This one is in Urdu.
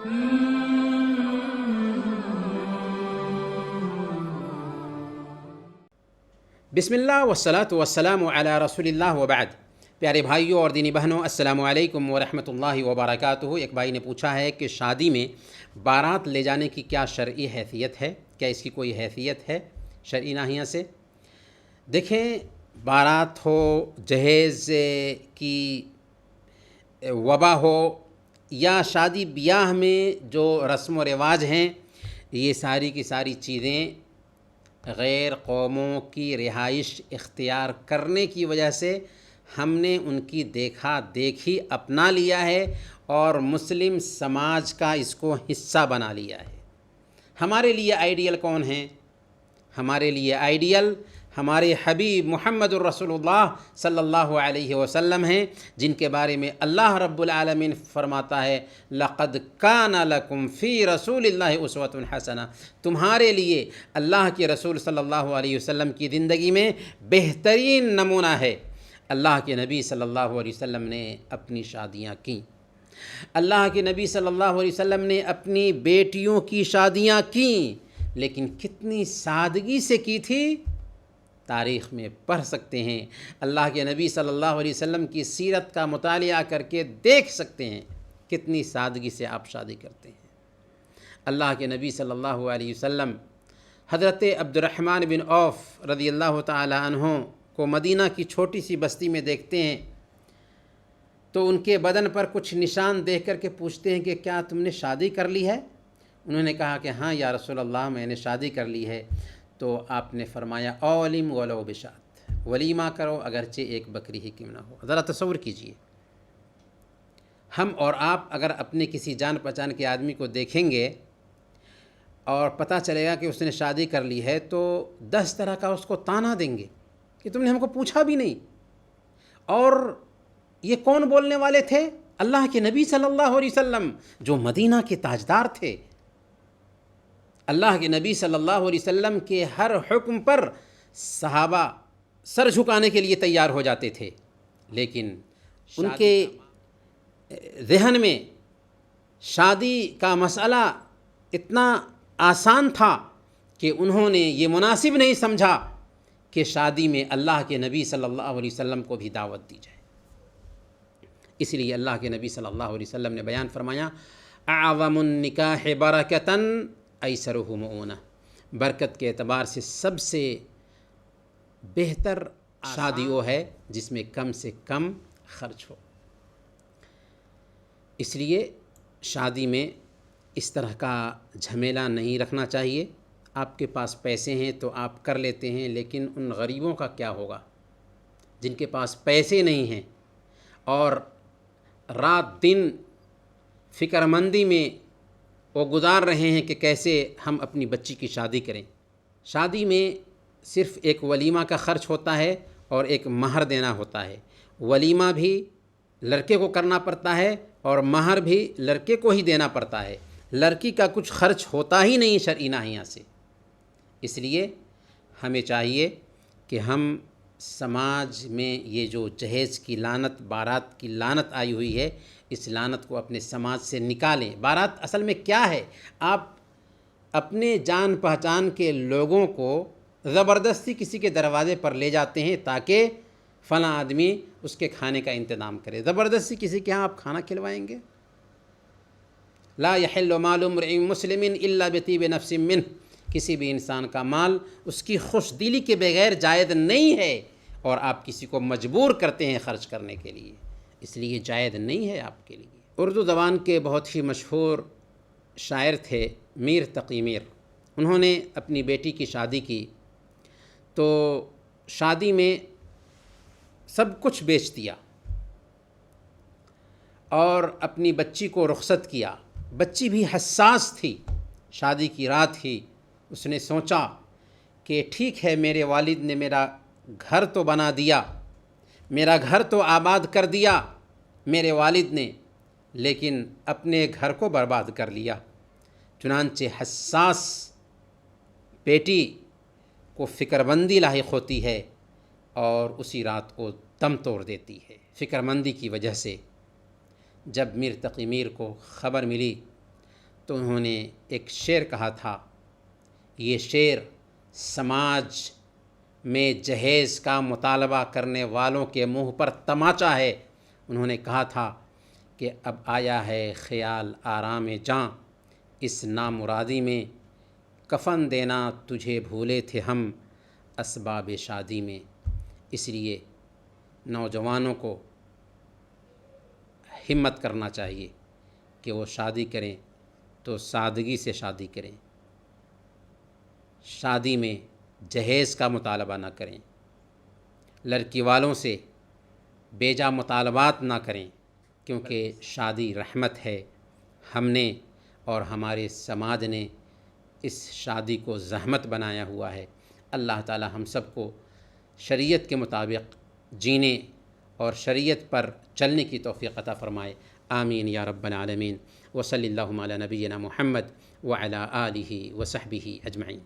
بسم اللہ والصلاۃ والسلام علی رسول اللہ وبعد۔ پیارے بھائیوں اور دینی بہنوں، السلام علیکم ورحمۃ اللہ وبرکاتہ۔ ایک بھائی نے پوچھا ہے کہ شادی میں بارات لے جانے کی کیا شرعی حیثیت ہے؟ کیا اس کی کوئی حیثیت ہے شرعی ناحیہ سے؟ دیکھیں، بارات ہو، جہیز کی وبا ہو، یا شادی بیاہ میں جو رسم و رواج ہیں، یہ ساری کی ساری چیزیں غیر قوموں کی رہائش اختیار کرنے کی وجہ سے ہم نے ان کی دیکھا دیکھی اپنا لیا ہے اور مسلم سماج کا اس کو حصہ بنا لیا ہے۔ ہمارے لیے آئیڈیل کون ہیں؟ ہمارے لیے آئیڈیل ہمارے حبیب محمد الرسول اللہ صلی اللہ علیہ وسلم ہیں، جن کے بارے میں اللہ رب العالمین فرماتا ہے لَقَدْ كَانَ لَكُمْ فِي رَسُولِ اللَّهِ أُسْوَةٌ حَسَنَةٌ، تمہارے لیے اللہ کے رسول صلی اللہ علیہ وسلم کی زندگی میں بہترین نمونہ ہے۔ اللہ کے نبی صلی اللہ علیہ وسلم نے اپنی شادیاں کیں، اللہ کے نبی صلی اللہ علیہ وسلم نے اپنی بیٹیوں کی شادیاں کیں، لیکن کتنی سادگی سے کی تھی، تاریخ میں پڑھ سکتے ہیں۔ اللہ کے نبی صلی اللہ علیہ وسلم کی سیرت کا مطالعہ کر کے دیکھ سکتے ہیں کتنی سادگی سے آپ شادی کرتے ہیں۔ اللہ کے نبی صلی اللہ علیہ وسلم حضرت عبد الرحمن بن عوف رضی اللہ تعالی عنہ کو مدینہ کی چھوٹی سی بستی میں دیکھتے ہیں تو ان کے بدن پر کچھ نشان دیکھ کر کے پوچھتے ہیں کہ کیا تم نے شادی کر لی ہے؟ انہوں نے کہا کہ ہاں یا رسول اللہ، میں نے شادی کر لی ہے۔ تو آپ نے فرمایا اولم ولو بشات، ولیمہ کرو اگرچہ ایک بکری ہی کیوں نہ ہو۔ ذرا تصور کیجئے، ہم اور آپ اگر اپنے کسی جان پہچان کے آدمی کو دیکھیں گے اور پتہ چلے گا کہ اس نے شادی کر لی ہے تو 10 طرح کا اس کو طعنہ دیں گے کہ تم نے ہم کو پوچھا بھی نہیں۔ اور یہ کون بولنے والے تھے؟ اللہ کے نبی صلی اللہ علیہ وسلم، جو مدینہ کے تاجدار تھے۔ اللہ کے نبی صلی اللہ علیہ وسلم کے ہر حکم پر صحابہ سر جھکانے کے لیے تیار ہو جاتے تھے، لیکن ان کے ذہن میں شادی کا مسئلہ اتنا آسان تھا کہ انہوں نے یہ مناسب نہیں سمجھا کہ شادی میں اللہ کے نبی صلی اللہ علیہ وسلم کو بھی دعوت دی جائے۔ اس لیے اللہ کے نبی صلی اللہ علیہ وسلم نے بیان فرمایا اعظم النکاح برکتاً ایسرہ مؤونہ، برکت کے اعتبار سے سب سے بہتر شادی وہ ہے جس میں کم سے کم خرچ ہو۔ اس لیے شادی میں اس طرح کا جھمیلا نہیں رکھنا چاہیے۔ آپ کے پاس پیسے ہیں تو آپ کر لیتے ہیں، لیکن ان غریبوں کا کیا ہوگا جن کے پاس پیسے نہیں ہیں اور رات دن فکر مندی میں وہ گزار رہے ہیں کہ کیسے ہم اپنی بچی کی شادی کریں۔ شادی میں صرف ایک ولیمہ کا خرچ ہوتا ہے اور ایک مہر دینا ہوتا ہے۔ ولیمہ بھی لڑکے کو کرنا پڑتا ہے اور مہر بھی لڑکے کو ہی دینا پڑتا ہے، لڑکی کا کچھ خرچ ہوتا ہی نہیں شرعی ناحیہ سے۔ اس لیے ہمیں چاہیے کہ ہم سماج میں یہ جو جہیز کی لعنت، بارات کی لعنت آئی ہوئی ہے، اس لعنت کو اپنے سماج سے نکالیں۔ بارات اصل میں کیا ہے؟ آپ اپنے جان پہچان کے لوگوں کو زبردستی کسی کے دروازے پر لے جاتے ہیں تاکہ فلاں آدمی اس کے کھانے کا انتظام کرے۔ زبردستی کسی کے ہاں آپ کھانا کھلوائیں گے؟ لا یحل مال امرئ مسلم الا بطیب نفس منہ، کسی بھی انسان کا مال اس کی خوش دلی کے بغیر جائز نہیں ہے، اور آپ کسی کو مجبور کرتے ہیں خرچ کرنے کے لیے، اس لیے جائز نہیں ہے آپ کے لیے۔ اردو زبان کے بہت ہی مشہور شاعر تھے میر تقی میر، انہوں نے اپنی بیٹی کی شادی کی تو شادی میں سب کچھ بیچ دیا اور اپنی بچی کو رخصت کیا۔ بچی بھی حساس تھی، شادی کی رات ہی اس نے سوچا کہ ٹھیک ہے، میرے والد نے میرا گھر تو بنا دیا، میرا گھر تو آباد کر دیا میرے والد نے، لیکن اپنے گھر کو برباد کر لیا۔ چنانچہ حساس بیٹی کو فکر مندی لاحق ہوتی ہے اور اسی رات کو دم توڑ دیتی ہے۔ فکر مندی کی وجہ سے جب میر تقی میر کو خبر ملی تو انہوں نے ایک شعر کہا تھا، یہ شعر سماج میں جہیز کا مطالبہ کرنے والوں کے منہ پر تماچا ہے۔ انہوں نے کہا تھا کہ اب آیا ہے خیال آرام جاں، اس نامرادی میں کفن دینا تجھے بھولے تھے ہم اسباب شادی میں۔ اس لیے نوجوانوں کو ہمت کرنا چاہیے کہ وہ شادی کریں تو سادگی سے شادی کریں، شادی میں جہیز کا مطالبہ نہ کریں، لڑکی والوں سے بیجا مطالبات نہ کریں، کیونکہ شادی رحمت ہے۔ ہم نے اور ہمارے سماج نے اس شادی کو زحمت بنایا ہوا ہے۔ اللہ تعالی ہم سب کو شریعت کے مطابق جینے اور شریعت پر چلنے کی توفیق عطا فرمائے، آمین یا رب العالمین۔ وصلی اللہ علی نبینا محمد وعلی آلہ وصحبہ اجمعین۔